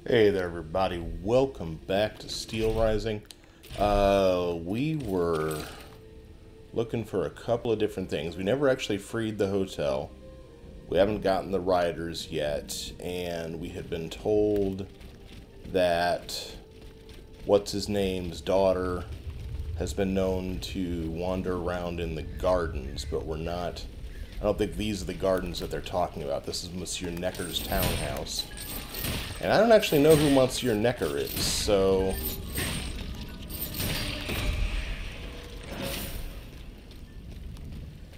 Hey there, everybody. Welcome back to Steelrising. We were looking for a couple of different things. We never actually freed the hotel. We haven't gotten the riders yet, and we had been told that what's-his-name's daughter has been known to wander around in the gardens, but we're not... I don't think these are the gardens that they're talking about. This is Monsieur Necker's townhouse. And I don't actually know who Monsieur Necker is, so...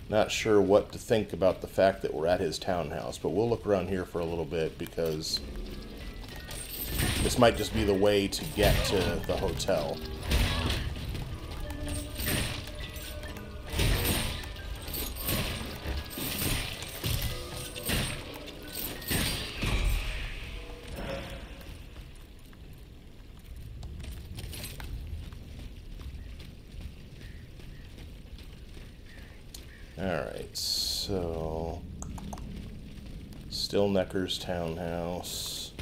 Not sure what to think about the fact that we're at his townhouse, but we'll look around here for a little bit because this might just be the way to get to the hotel. Alright, so... Still Necker's townhouse.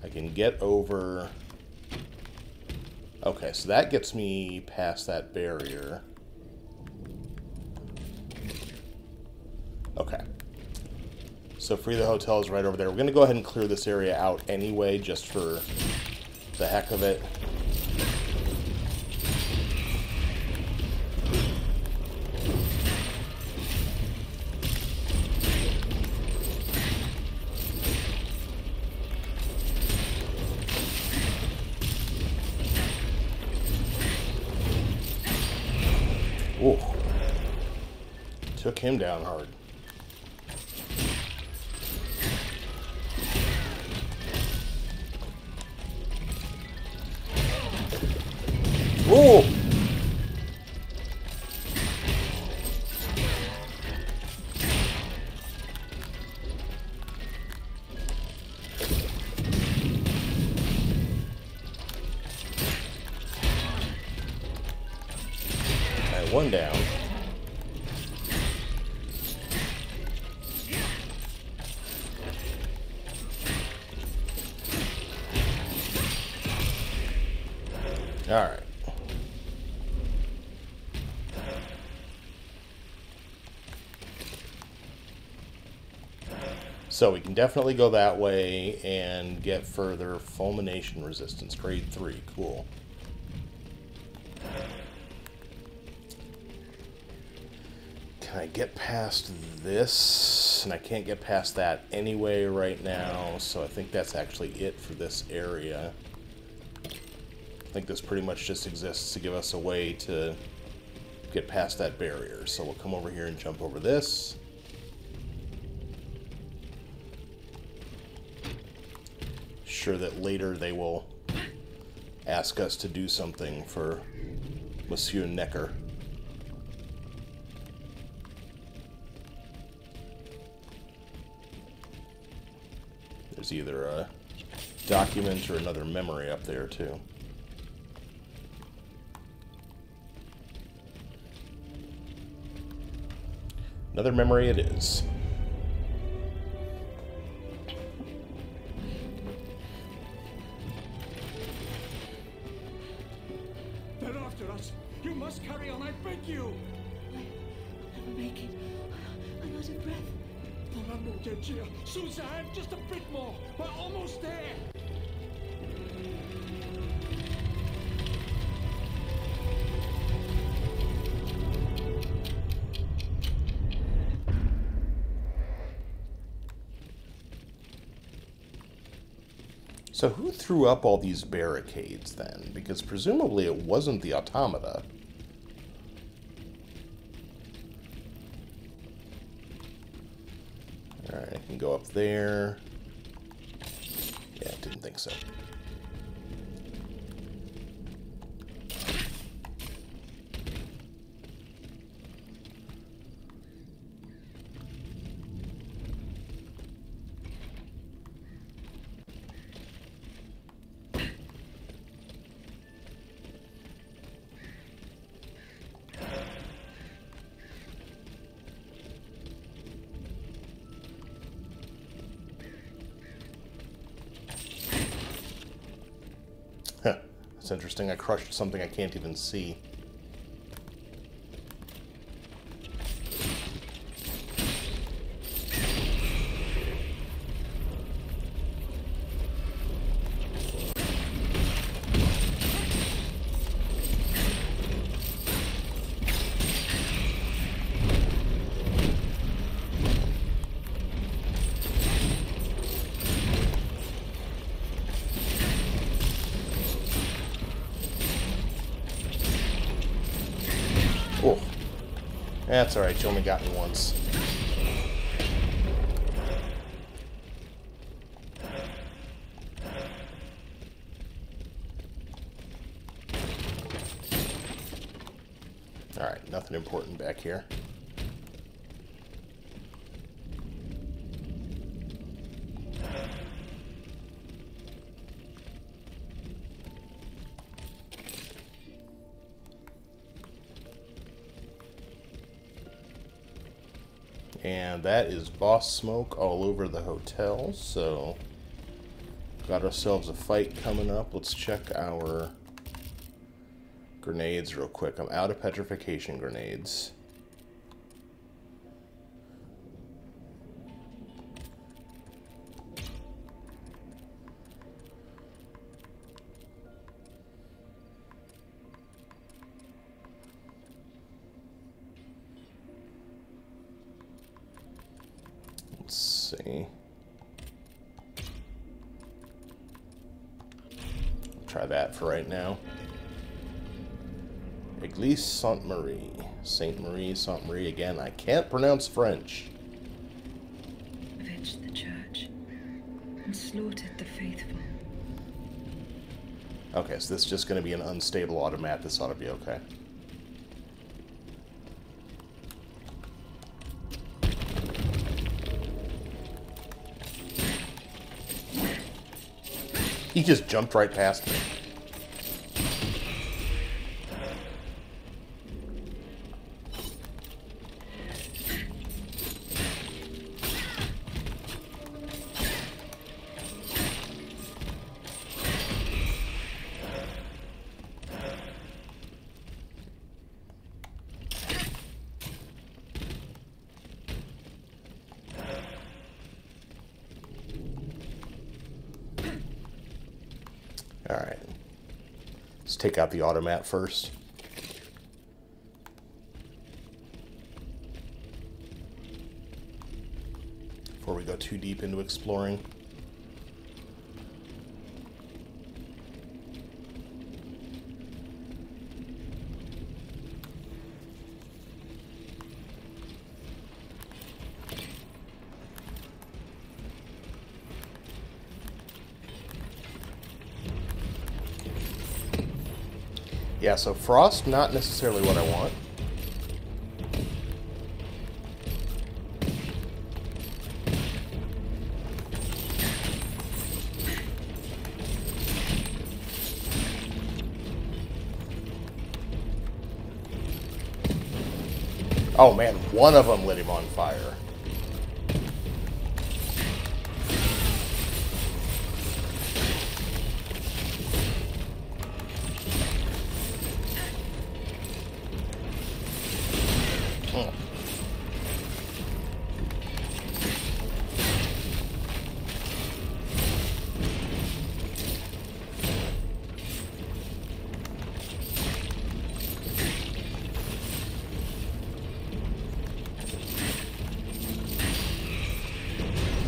I can get over... Okay, so that gets me past that barrier. Okay. So Free the Hotel is right over there. We're going to go ahead and clear this area out anyway, just for the heck of it. Ooh. Took him down hard. Ooh! Alright, one down. Alright. So we can definitely go that way and get further. Fulmination resistance, grade 3. Cool. Can I get past this? And I can't get past that anyway right now, so I think that's actually it for this area. I think this pretty much just exists to give us a way to get past that barrier. So we'll come over here and jump over this. Sure that later they will ask us to do something for Monsieur Necker. There's either a document or another memory up there too. Another memory it is. They're after us. You must carry on, I beg you. I'll make it. I'm out of breath. Dans l'amour de Dieu, Suzanne, just a bit more. We're almost there. So who threw up all these barricades then? Because presumably it wasn't the automata. Alright, I can go up there. Yeah, didn't think so. It's interesting, I crushed something I can't even see. Oh, that's alright, you only got me once. Alright, nothing important back here. And that is boss smoke all over the hotel, so got ourselves a fight coming up. Let's check our grenades real quick. I'm out of petrification grenades. Let's see. Try that for right now. Église Sainte-Marie. Sainte-Marie, Sainte-Marie again. I can't pronounce French. Avenged the church and slaughtered the faithful. Okay, so this is just going to be an unstable automat. This ought to be okay. He just jumped right past me. Alright. Let's take out the automat first. Before we go too deep into exploring. Yeah, so frost, not necessarily what I want. Oh man, one of them lit him on fire.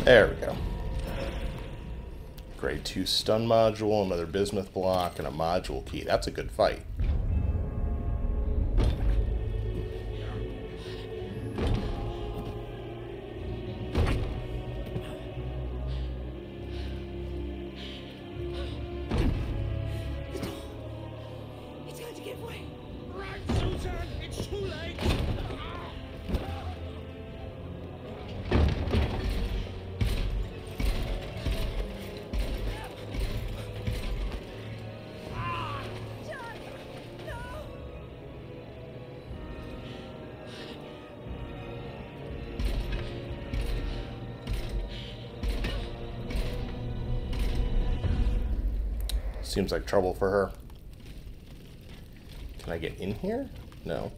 There we go. Grade 2 stun module, another bismuth block, and a module key. That's a good fight. It's going to give way. Right, Susan, it's too late. Seems like trouble for her. Can I get in here? No.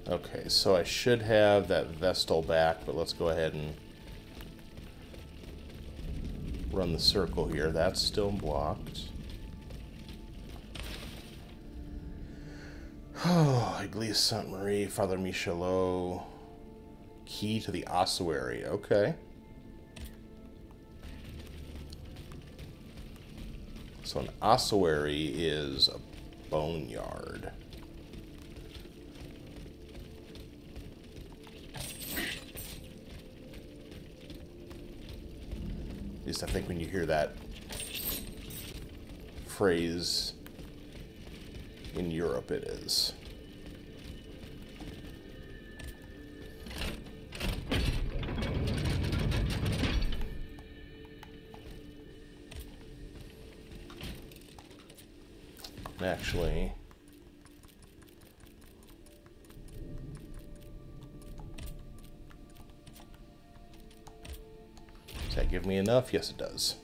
Okay, so I should have that Vestal back, but let's go ahead and run the circle here. That's still blocked. Oh, Église Sainte Marie, Father Michelot. Key to the ossuary. Okay. So an ossuary is a boneyard. At least I think when you hear that phrase in Europe, it is. Actually, does that give me enough? Yes, it does.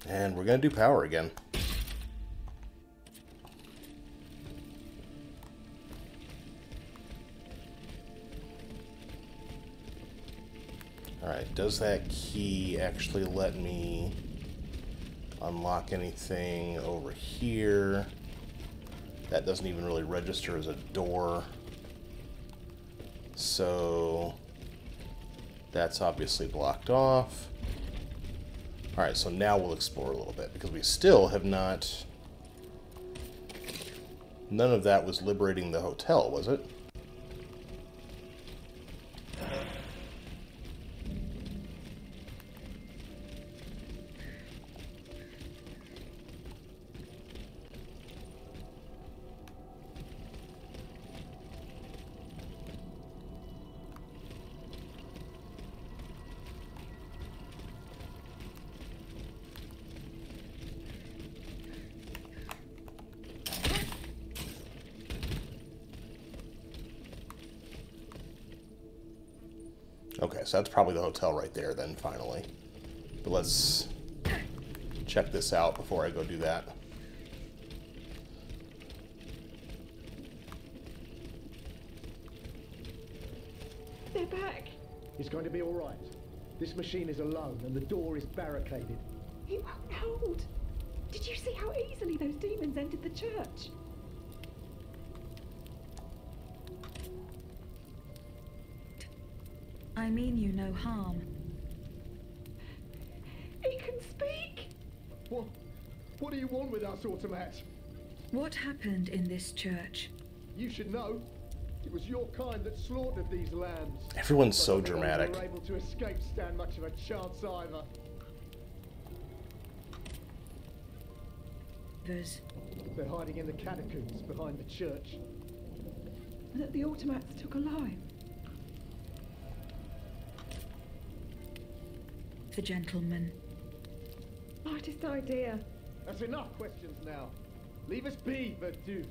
And we're going to do power again. Alright, does that key actually let me unlock anything over here? That doesn't even really register as a door. So that's obviously blocked off. Alright, so now we'll explore a little bit, because we still have not... None of that was liberating the hotel, was it? Okay, so that's probably the hotel right there then, finally. But let's check this out before I go do that. They're back. It's going to be all right. This machine is alone and the door is barricaded. It won't hold. Did you see how easily those demons entered the church? I mean you no harm. It can speak. What do you want with us, Automat? What happened in this church? You should know. It was your kind that slaughtered these lambs. Everyone's so But the ones dramatic. who were able to escape stand much of a chance either. They're hiding in the catacombs behind the church. That the automats took alive. The gentleman. Lightest idea. That's enough questions now. Leave us be, Vertu.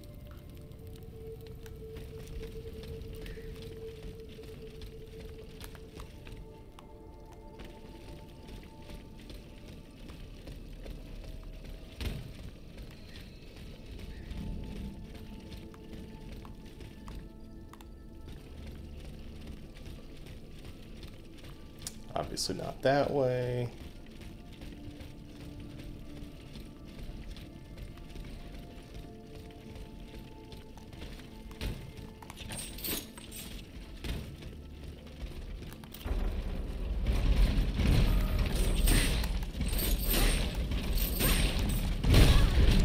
Obviously not that way.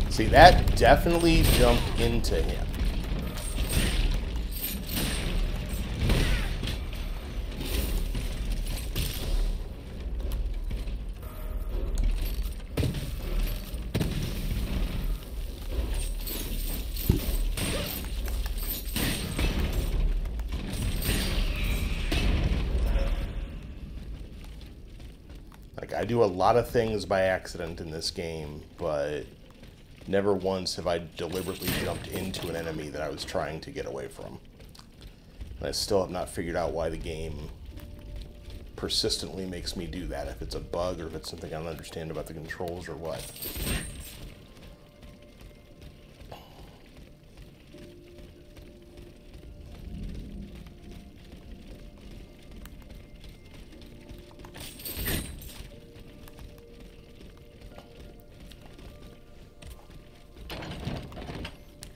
See, that definitely jumped into him. Like, I do a lot of things by accident in this game, but never once have I deliberately jumped into an enemy that I was trying to get away from. And I still have not figured out why the game persistently makes me do that, if it's a bug or if it's something I don't understand about the controls or what.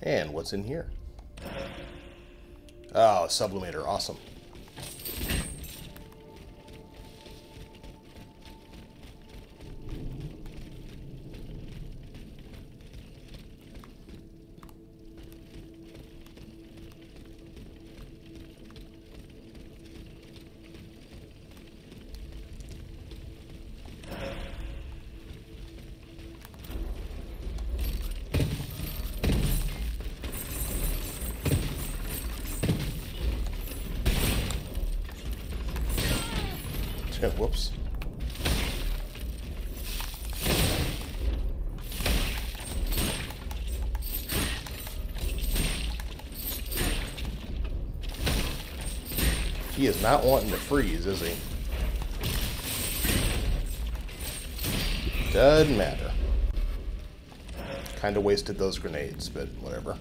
And what's in here? Oh, a sublimator. Awesome. Whoops. He is not wanting to freeze, is he? Doesn't matter. Kind of wasted those grenades, but whatever.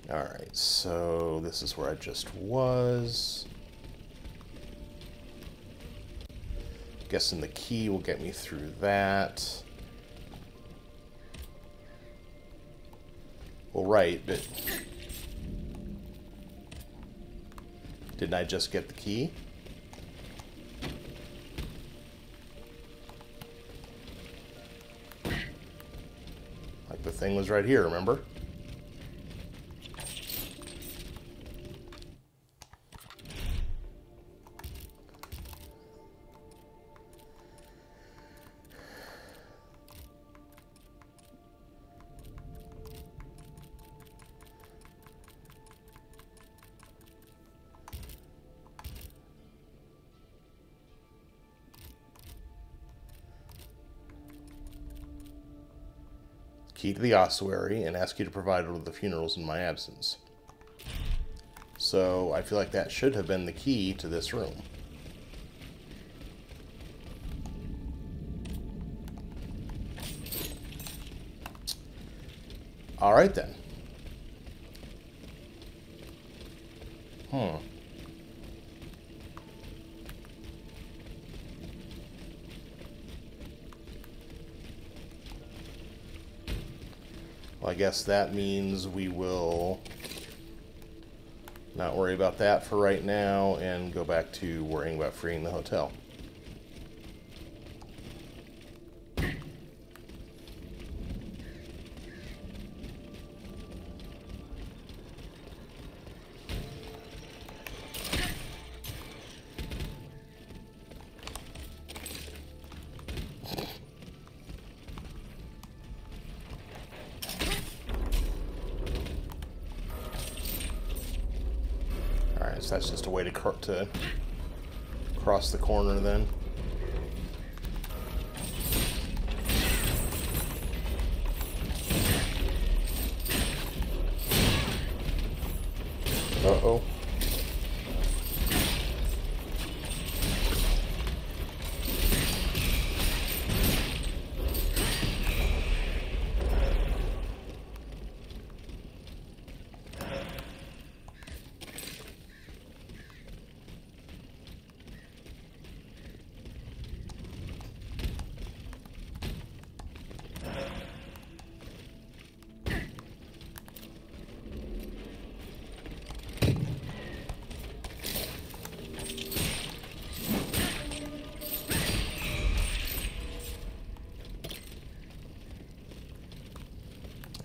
Alright, so this is where I just was. Guessing the key will get me through that. Well, right, but didn't I just get the key? Like the thing was right here, remember? Key to the ossuary and ask you to provide order to the funerals in my absence. So I feel like that should have been the key to this room. Alright then. Well, I guess that means we will not worry about that for right now and go back to worrying about freeing the hotel. So that's just a way to cross the corner then. Uh-oh.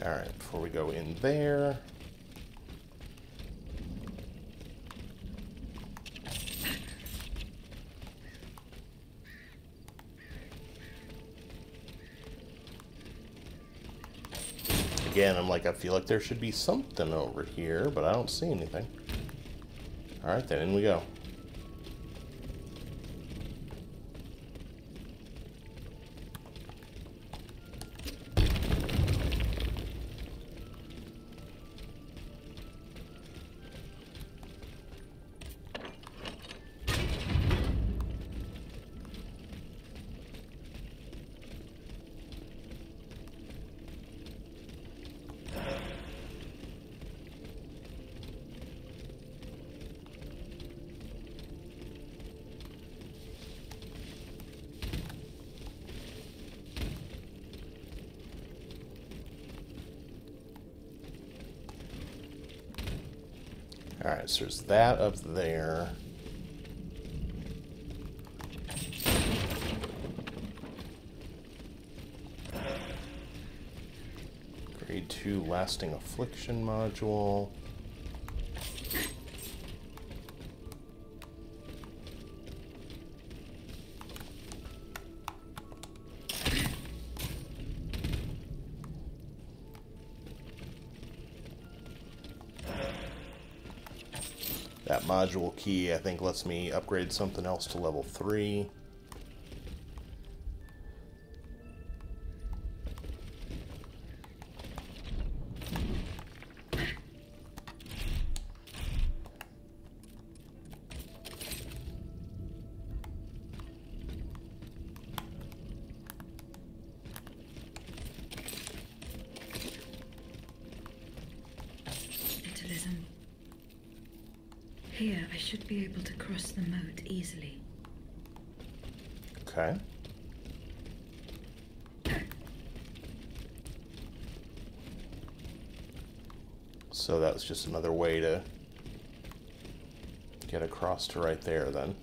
Alright, before we go in there. Again, I'm like, I feel like there should be something over here, but I don't see anything. Alright, then in we go. Alright, so there's that up there. Grade 2 lasting affliction module. That module key, I think, lets me upgrade something else to level 3. Here, I should be able to cross the moat easily. Okay. So that's just another way to get across to right there then.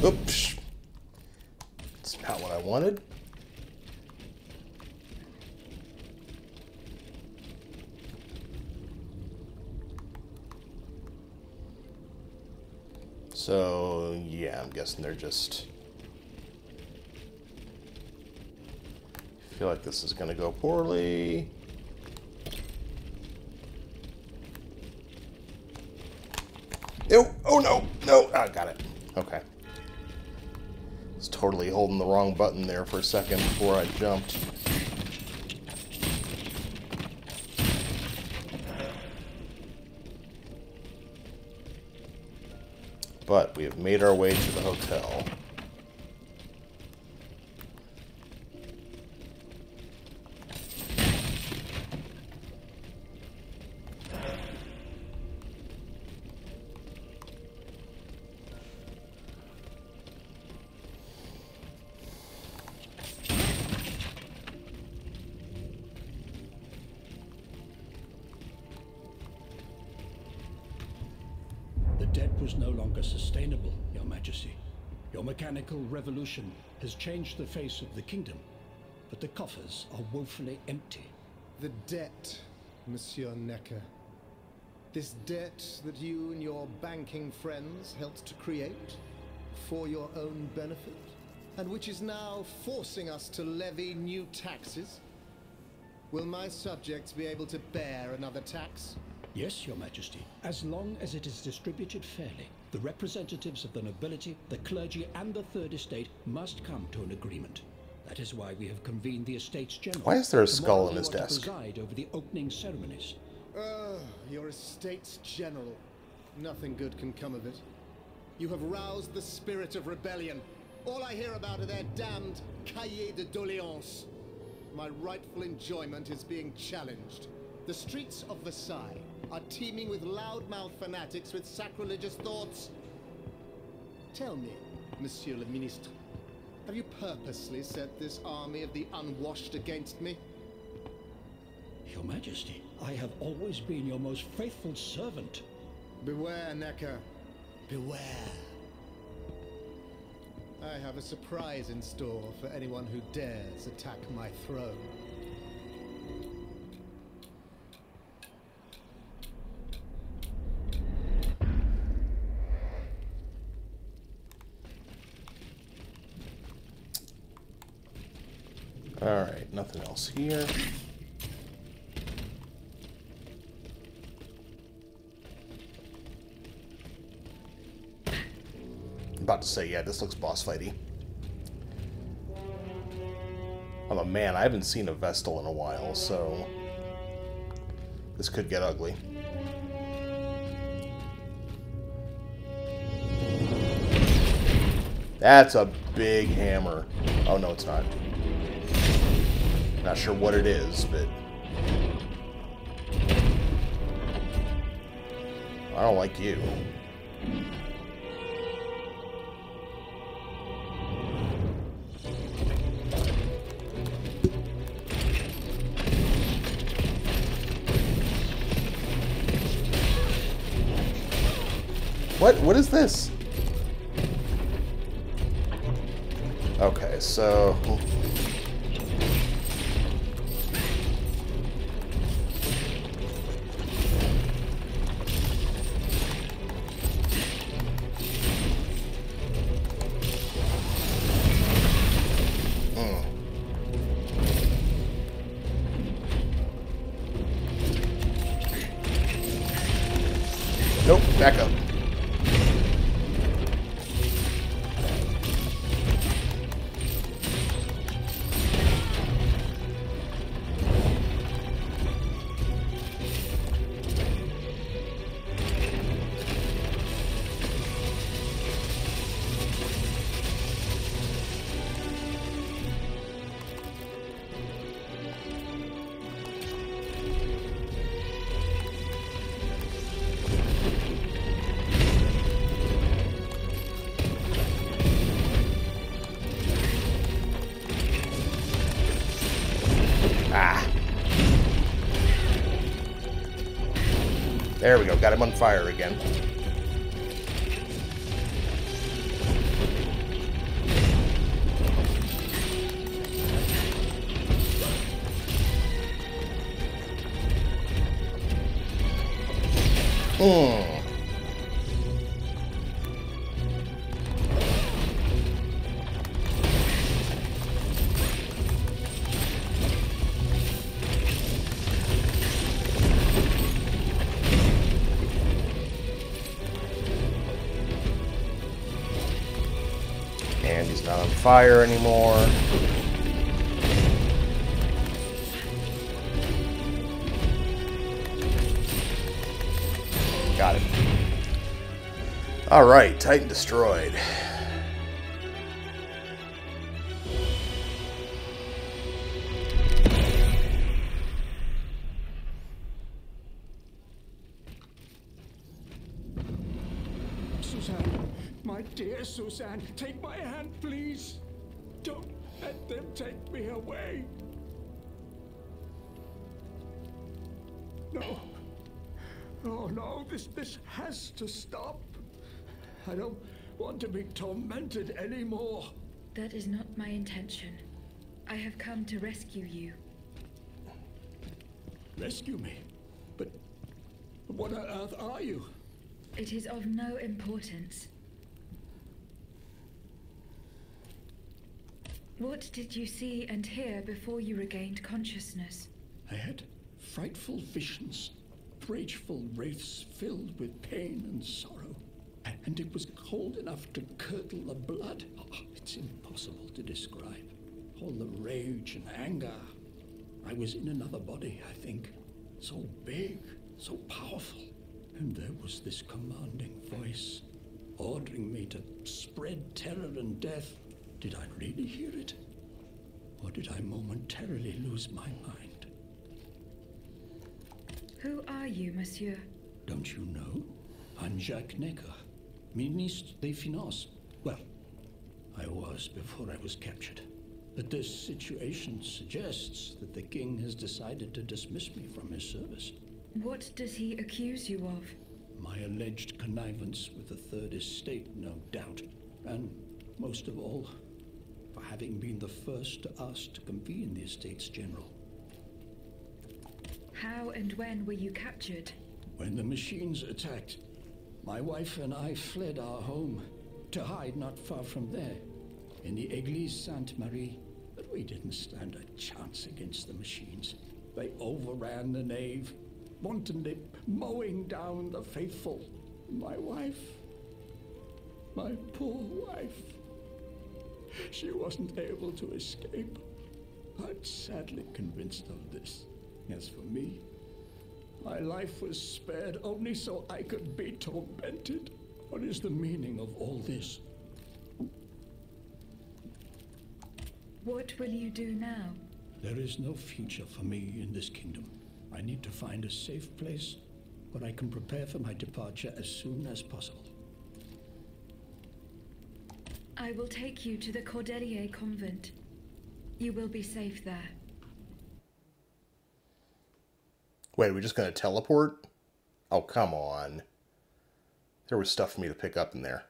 Oops. That's not what I wanted. So, yeah, I'm guessing they're just... I feel like this is going to go poorly. Ew. Oh, no. No. I got it. Okay. Was totally holding the wrong button there for a second before I jumped. But we have made our way to the hotel. The debt was no longer sustainable, Your Majesty. Your mechanical revolution has changed the face of the kingdom, but the coffers are woefully empty. The debt, Monsieur Necker. This debt that you and your banking friends helped to create for your own benefit, and which is now forcing us to levy new taxes. Will my subjects be able to bear another tax? Yes, Your Majesty, as long as it is distributed fairly. The representatives of the nobility, the clergy, and the Third Estate must come to an agreement. That is why we have convened the Estates General. Why is there a skull Tomorrow in his you are to desk? preside over the opening ceremonies. Your Estates General. Nothing good can come of it. You have roused the spirit of rebellion. All I hear about are their damned cahiers de doléances. My rightful enjoyment is being challenged. The streets of Versailles are teeming with loudmouth fanatics with sacrilegious thoughts. Tell me, Monsieur le Ministre, have you purposely set this army of the unwashed against me? Your Majesty, I have always been your most faithful servant. Beware, Necker. Beware. I have a surprise in store for anyone who dares attack my throne. Alright, nothing else here. about to say, yeah, this looks boss fighty. I'm a man, I haven't seen a Vestal in a while, so this could get ugly. That's a big hammer. Oh, no, it's not. Not sure what it is, but I don't like you. What is this? Okay, so nope, back up. There we go, got him on fire again. And he's not on fire anymore. Got it. Alright, Titan destroyed. Suzanne, my dear Suzanne, take my hand, please. Don't let them take me away. No. Oh no, this has to stop. I don't want to be tormented anymore. That is not my intention. I have come to rescue you. Rescue me? But what on earth are you? It is of no importance. What did you see and hear before you regained consciousness? I had frightful visions, rageful wraiths filled with pain and sorrow. And it was cold enough to curdle the blood. Oh, it's impossible to describe. All the rage and anger. I was in another body, I think. So big, so powerful. And there was this commanding voice, ordering me to spread terror and death. Did I really hear it? Or did I momentarily lose my mind? Who are you, monsieur? Don't you know? I'm Jacques Necker, Ministre des Finances. Well, I was before I was captured. But this situation suggests that the king has decided to dismiss me from his service. What does he accuse you of? My alleged connivance with the Third Estate, no doubt. And, most of all, for having been the first to ask to convene the Estates General. How and when were you captured? When the machines attacked, my wife and I fled our home to hide not far from there, in the Église Sainte-Marie. But we didn't stand a chance against the machines. They overran the nave, wantonly mowing down the faithful. My wife My poor wife. She wasn't able to escape. I'm sadly convinced of this. As for me, my life was spared only so I could be tormented. What is the meaning of all this? What will you do now? There is no future for me in this kingdom. I need to find a safe place where I can prepare for my departure as soon as possible. I will take you to the Cordelier convent. You will be safe there. Wait, are we just going to teleport? Oh, come on. There was stuff for me to pick up in there.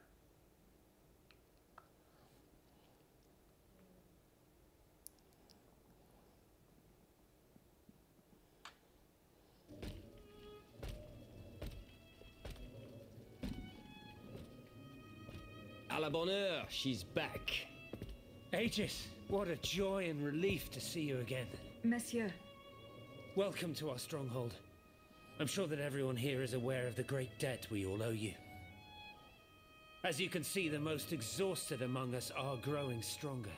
À la bonne heure, she's back. Aegis, what a joy and relief to see you again. Monsieur. Welcome to our stronghold. I'm sure that everyone here is aware of the great debt we all owe you. As you can see, the most exhausted among us are growing stronger.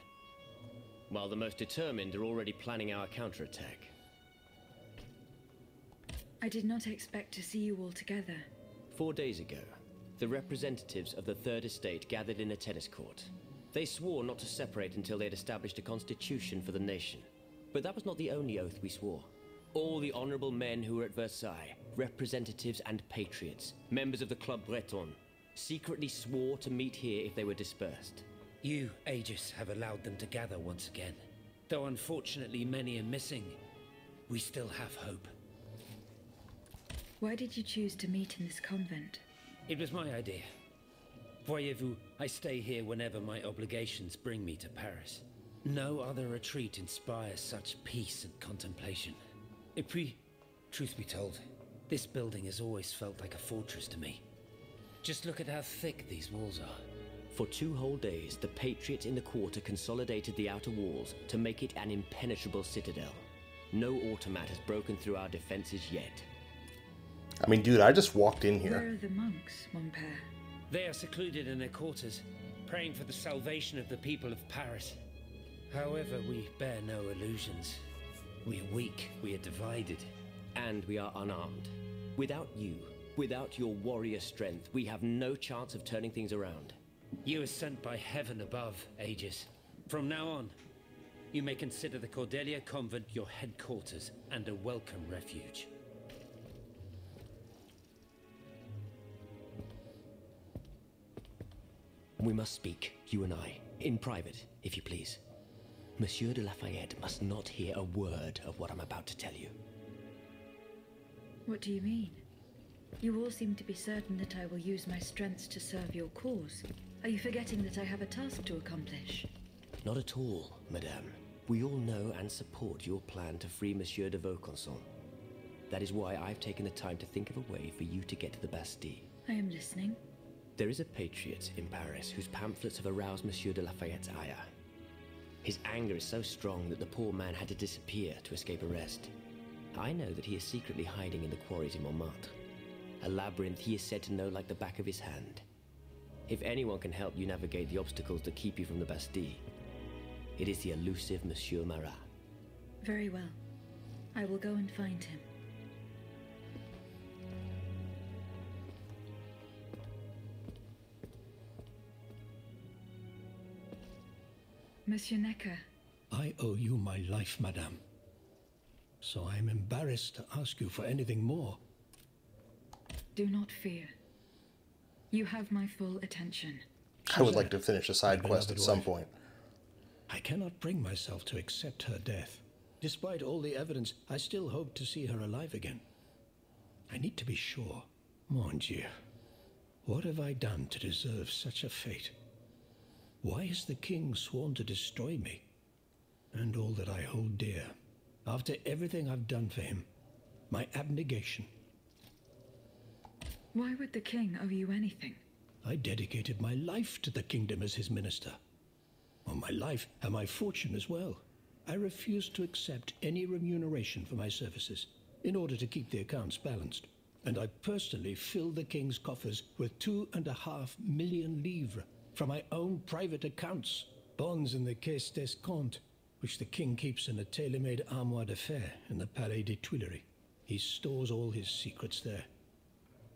While the most determined are already planning our counterattack. I did not expect to see you all together. 4 days ago, the representatives of the Third Estate gathered in a tennis court. They swore not to separate until they had established a constitution for the nation. But that was not the only oath we swore. All the honorable men who were at Versailles, representatives and patriots, members of the Club Breton, secretly swore to meet here if they were dispersed. You, Aegis, have allowed them to gather once again. Though unfortunately many are missing, we still have hope. Why did you choose to meet in this convent? It was my idea. Voyez-vous, I stay here whenever my obligations bring me to Paris. No other retreat inspires such peace and contemplation. Et puis, truth be told, this building has always felt like a fortress to me. Just look at how thick these walls are. For 2 whole days, the patriots in the quarter consolidated the outer walls to make it an impenetrable citadel. No automat has broken through our defenses yet. I mean, dude, I just walked in Where here. are the monks, mon père? They are secluded in their quarters, praying for the salvation of the people of Paris. However, we bear no illusions. We are weak, we are divided. And we are unarmed. Without you, without your warrior strength, we have no chance of turning things around. You are sent by heaven above, Aegis. From now on, you may consider the Cordelier convent your headquarters and a welcome refuge. We must speak, you and I, in private, if you please. Monsieur de Lafayette must not hear a word of what I'm about to tell you. What do you mean? You all seem to be certain that I will use my strengths to serve your cause. Are you forgetting that I have a task to accomplish? Not at all, madame. We all know and support your plan to free Monsieur de Vaucanson. That is why I've taken the time to think of a way for you to get to the Bastille. I am listening. There is a patriot in Paris whose pamphlets have aroused Monsieur de Lafayette's ire. His anger is so strong that the poor man had to disappear to escape arrest. I know that he is secretly hiding in the quarries in Montmartre. A labyrinth he is said to know like the back of his hand. If anyone can help you navigate the obstacles that keep you from the Bastille, it is the elusive Monsieur Marat. Very well. I will go and find him. Monsieur Necker. I owe you my life, madame. So I am embarrassed to ask you for anything more. Do not fear. You have my full attention. I would like to finish a side quest at some point. I cannot bring myself to accept her death. Despite all the evidence, I still hope to see her alive again. I need to be sure. Mon Dieu. What have I done to deserve such a fate? Why has the king sworn to destroy me? And all that I hold dear. After everything I've done for him. My abnegation. Why would the king owe you anything? I dedicated my life to the kingdom as his minister. Well, my life and my fortune as well. I refuse to accept any remuneration for my services in order to keep the accounts balanced. And I personally filled the king's coffers with 2.5 million livres from my own private accounts. Bonds in the Caisse d'Escompte, which the king keeps in a tailor-made armoire de fer in the Palais des Tuileries. He stores all his secrets there.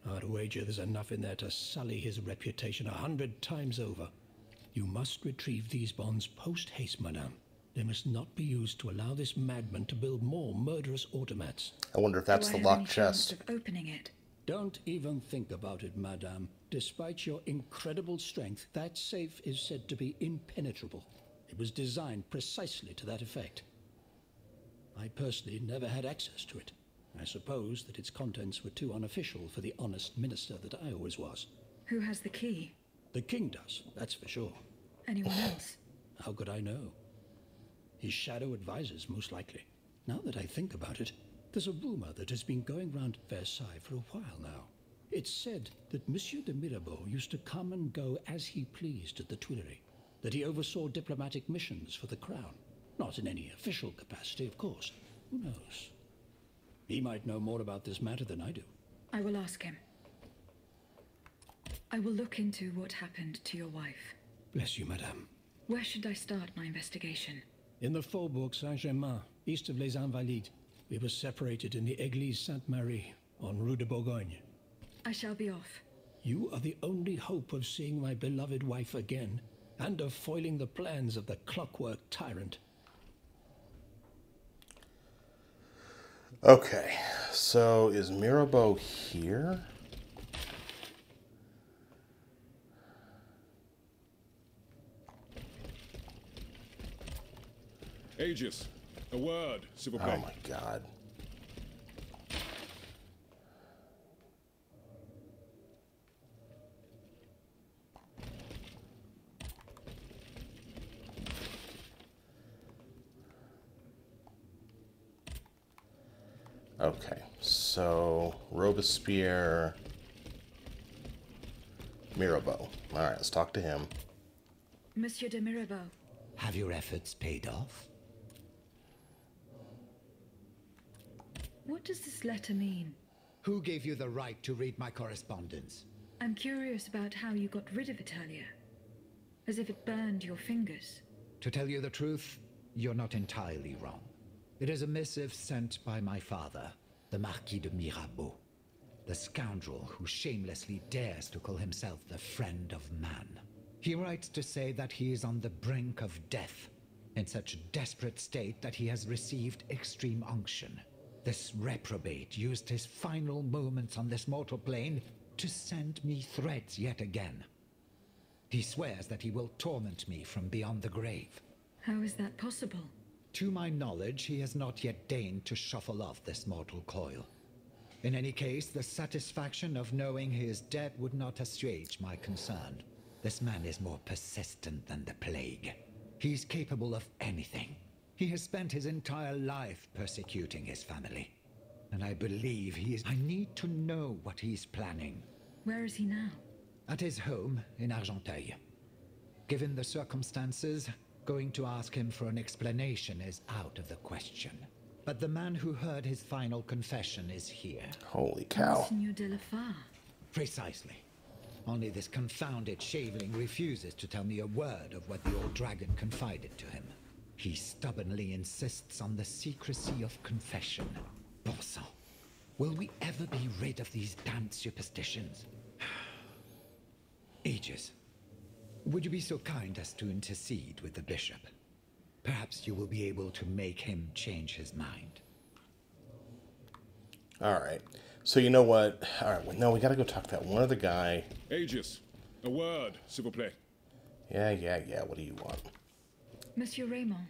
I'd wager there's enough in there to sully his reputation 100 times over. You must retrieve these bonds post-haste, madame. They must not be used to allow this madman to build more murderous automats. I wonder if that's the locked chest. Of opening it? Don't even think about it, madame. Despite your incredible strength, that safe is said to be impenetrable. It was designed precisely to that effect. I personally never had access to it. I suppose that its contents were too unofficial for the honest minister that I always was. Who has the key? The king does, that's for sure. Anyone else? How could I know? His shadow advisors, most likely. Now that I think about it, there's a rumor that has been going round Versailles for a while now. It's said that Monsieur de Mirabeau used to come and go as he pleased at the Tuileries, that he oversaw diplomatic missions for the crown. Not in any official capacity, of course. Who knows? He might know more about this matter than I do. I will ask him. I will look into what happened to your wife. Bless you, madame. Where should I start my investigation? In the Faubourg Saint-Germain, east of Les Invalides. We were separated in the Église Sainte-Marie, on Rue de Bourgogne. I shall be off. You are the only hope of seeing my beloved wife again, and of foiling the plans of the clockwork tyrant. Okay, so is Mirabeau here? Aegis, a word, s'il vous plaît. Oh my god. Okay, so Robespierre, Mirabeau. All right, let's talk to him. Monsieur de Mirabeau. Have your efforts paid off? What does this letter mean? Who gave you the right to read my correspondence? I'm curious about how you got rid of it earlier. As if it burned your fingers. To tell you the truth, you're not entirely wrong. It is a missive sent by my father, the Marquis de Mirabeau, the scoundrel who shamelessly dares to call himself the friend of man. He writes to say that he is on the brink of death, in such a desperate state that he has received extreme unction. This reprobate used his final moments on this mortal plane to send me threats yet again. He swears that he will torment me from beyond the grave. How is that possible? To my knowledge, he has not yet deigned to shuffle off this mortal coil. In any case, the satisfaction of knowing he is dead would not assuage my concern. This man is more persistent than the plague. He's capable of anything. He has spent his entire life persecuting his family. And I believe I need to know what he's planning. Where is he now? At his home in Argenteuil. Given the circumstances, going to ask him for an explanation is out of the question. But the man who heard his final confession is here. Holy cow. Monsieur de la Fare. Precisely. Only this confounded shaveling refuses to tell me a word of what the old dragon confided to him. He stubbornly insists on the secrecy of confession. Bon sang. Will we ever be rid of these damned superstitions? Aegis, would you be so kind as to intercede with the bishop? Perhaps you will be able to make him change his mind. All right. So you know what? All right. Well, no, we got to go talk to that one other guy. Aegis, a word, s'il vous plaît. Yeah. What do you want? Monsieur Raymond.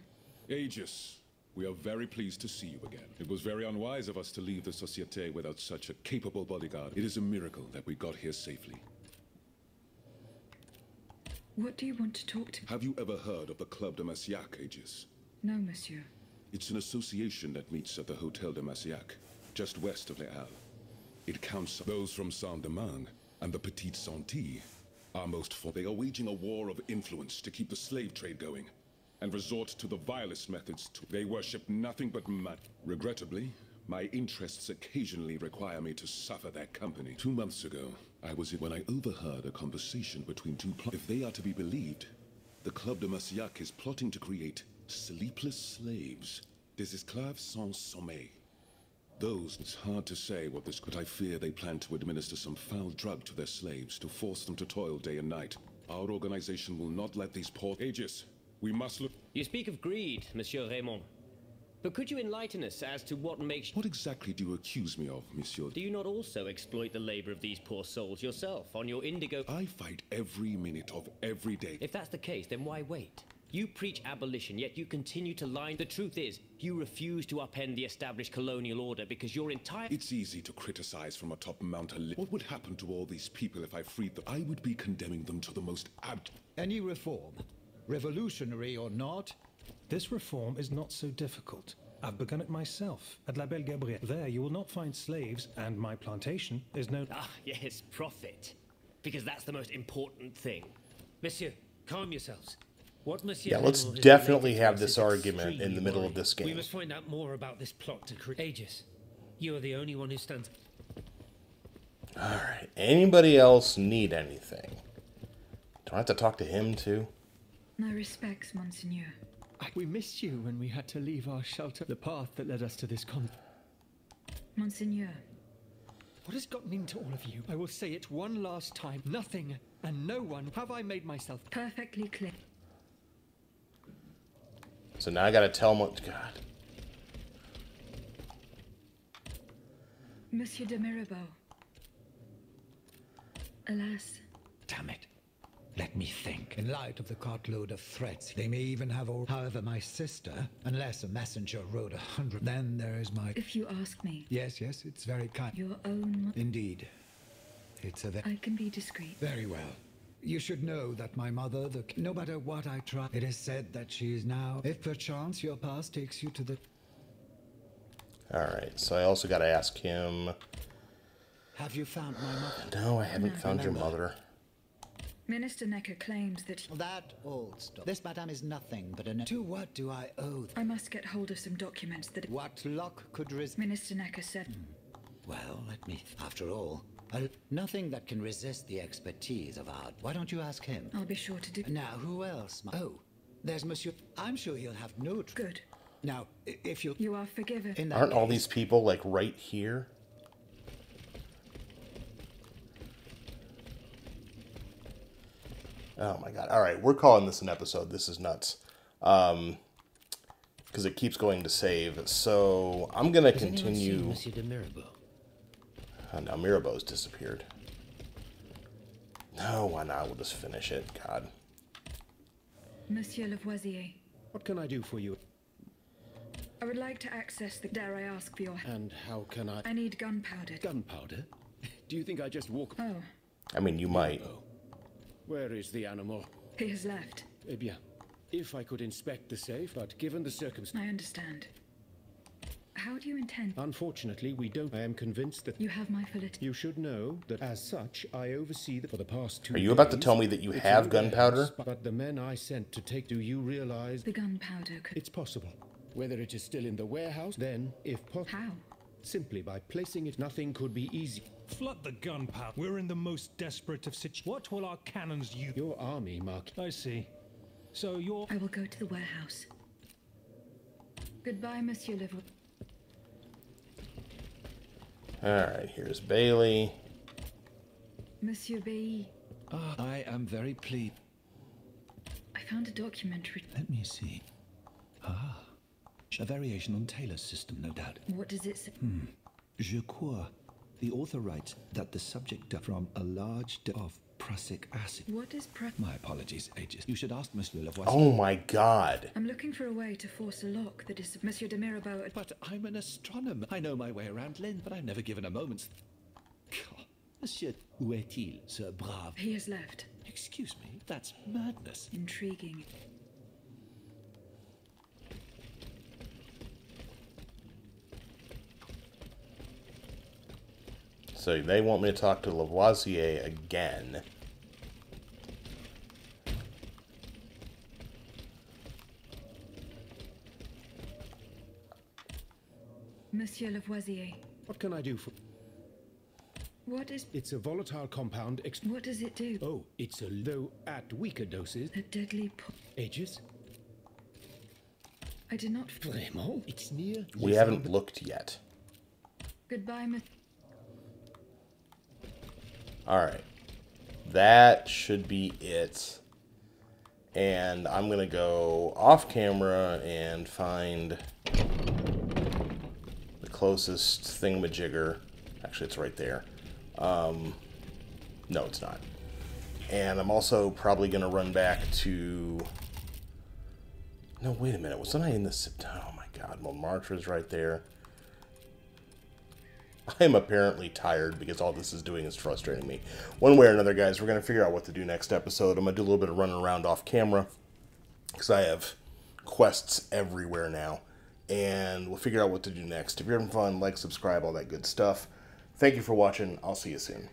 Aegis, we are very pleased to see you again. It was very unwise of us to leave the Société without such a capable bodyguard. It is a miracle that we got here safely. What do you want to talk to me? Have you ever heard of the Club de Massiac, Aegis? No, monsieur. It's an association that meets at the Hotel de Massiac, just west of Les Halles. It counts those from Saint-Domingue and the Petite Santé. Our most they are waging a war of influence to keep the slave trade going, and resort to the vilest methods. They worship nothing but man. Regrettably, My interests occasionally require me to suffer their company. 2 months ago, I was in when I overheard a conversation between two If they are to be believed, the Club de Marcillac is plotting to create sleepless slaves. Des esclaves sans sommeil. Those, it's hard to say what this could. I fear they plan to administer some foul drug to their slaves to force them to toil day and night. Our organization will not let these poor Aegis. We must look. You speak of greed, Monsieur Raymond. But could you enlighten us as to what makes... What exactly do you accuse me of, Monsieur? Do you not also exploit the labor of these poor souls yourself on your indigo... I fight every minute of every day. If that's the case, then why wait? You preach abolition, yet you continue to lie. The truth is, you refuse to upend the established colonial order because your entire... It's easy to criticize from atop Mount Olympus. What would happen to all these people if I freed them? I would be condemning them to the most Any reform, revolutionary or not, this reform is not so difficult. I've begun it myself at La Belle Gabrielle. There you will not find slaves, and my plantation is known... Ah, yes, profit. Because that's the most important thing. Monsieur, calm yourselves. What Monsieur Yeah, let's Raymond has definitely related have to this us is argument in the extremely middle of worrying. this game. We must find out more about this plot to create Aegis. You are the only one who stands... Alright, anybody else need anything? Do I have to talk to him too? My respects, Monseigneur. We missed you when we had to leave our shelter. The path that led us to this Monseigneur. What has gotten into all of you? I will say it one last time. Nothing and no one have I made myself Perfectly clear. So now I gotta tell him what... God. Monsieur de Mirabeau. Alas. Damn it. Let me think. In light of the cartload of threats, they may even have all... However, my sister, unless a messenger rode 100, then there is my... If you ask me. Yes, it's very kind. Your own... Indeed. It's a... I can be discreet. Very well. You should know that my mother, no matter what I try, it is said that she is now... If perchance your past takes you to the... Alright, so I also gotta ask him... Have you found my mother? No, I haven't found your mother. Minister Necker claims that... That old stuff. This, madame, is nothing but an... To what do I owe? I must get hold of some documents that... What luck could resist? Minister Necker said... Well, let me... After all, nothing that can resist the expertise of our... Why don't you ask him? I'll be sure to do... Now, who else? Oh, there's Monsieur... I'm sure he'll have no... Good. Now, if you... You are forgiven. Aren't all these people, like, right here? Oh my god. Alright, we're calling this an episode. This is nuts. Because it keeps going to save. So, I'm going to continue... Monsieur de Mirabeau? Oh, now Mirabeau's disappeared. No, why not? We'll just finish it. God. Monsieur Lavoisier. What can I do for you? I would like to access the... Dare I ask for your... And how can I... I need gunpowder. Gunpowder? Do you think I just walk... Oh. I mean, you might. Where is the animal? He has left. Eh bien, if I could inspect the safe, but given the circumstances... I understand. How do you intend... Unfortunately, we don't... I am convinced that... You have my full... You should know that, as such, I oversee the... For the past 2 Are you about to tell me that you have gunpowder? But the men I sent to take... Do you realize... The gunpowder could... It's possible. Whether it is still in the warehouse, then, if possible... How? Simply by placing it, nothing could be easy. Flood the gunpowder. We're in the most desperate of situations. What will our cannons use? Your army, Mark. I see. So you're... I will go to the warehouse. Goodbye, Monsieur Lavoisier. Alright, here's Bailey. Monsieur Bailly. I am very pleased. I found a documentary. Let me see. A variation on Taylor's system, no doubt. What does it say? Je crois. The author writes that the subject died from a large dose of prussic acid. What is My apologies, Aegis. You should ask Monsieur Lavoisier. Oh my god. I'm looking for a way to force a lock that is Monsieur de Mirabeau. But I'm an astronomer. I know my way around Lynn, but I've never given a moment's... God. Monsieur, où est-il, ce brave? He has left. Excuse me, that's madness. Intriguing. So they want me to talk to Lavoisier again. Monsieur Lavoisier. What can I do for... What is... It's a volatile compound... What does it do? Oh, it's a... Though at weaker doses... A deadly... Aegis? I did not... Vraiment? It's near... We haven't looked yet. Goodbye, Miss... Alright. That should be it. And I'm going to go off camera and find the closest thingamajigger. Actually, it's right there. No, it's not. And I'm also probably going to run back to... No, wait a minute. Wasn't I in the... Oh my god. Montmartre's right there. I am apparently tired because all this is doing is frustrating me. One way or another, guys, we're going to figure out what to do next episode. I'm going to do a little bit of running around off camera because I have quests everywhere now. And we'll figure out what to do next. If you're having fun, like, subscribe, all that good stuff. Thank you for watching. I'll see you soon.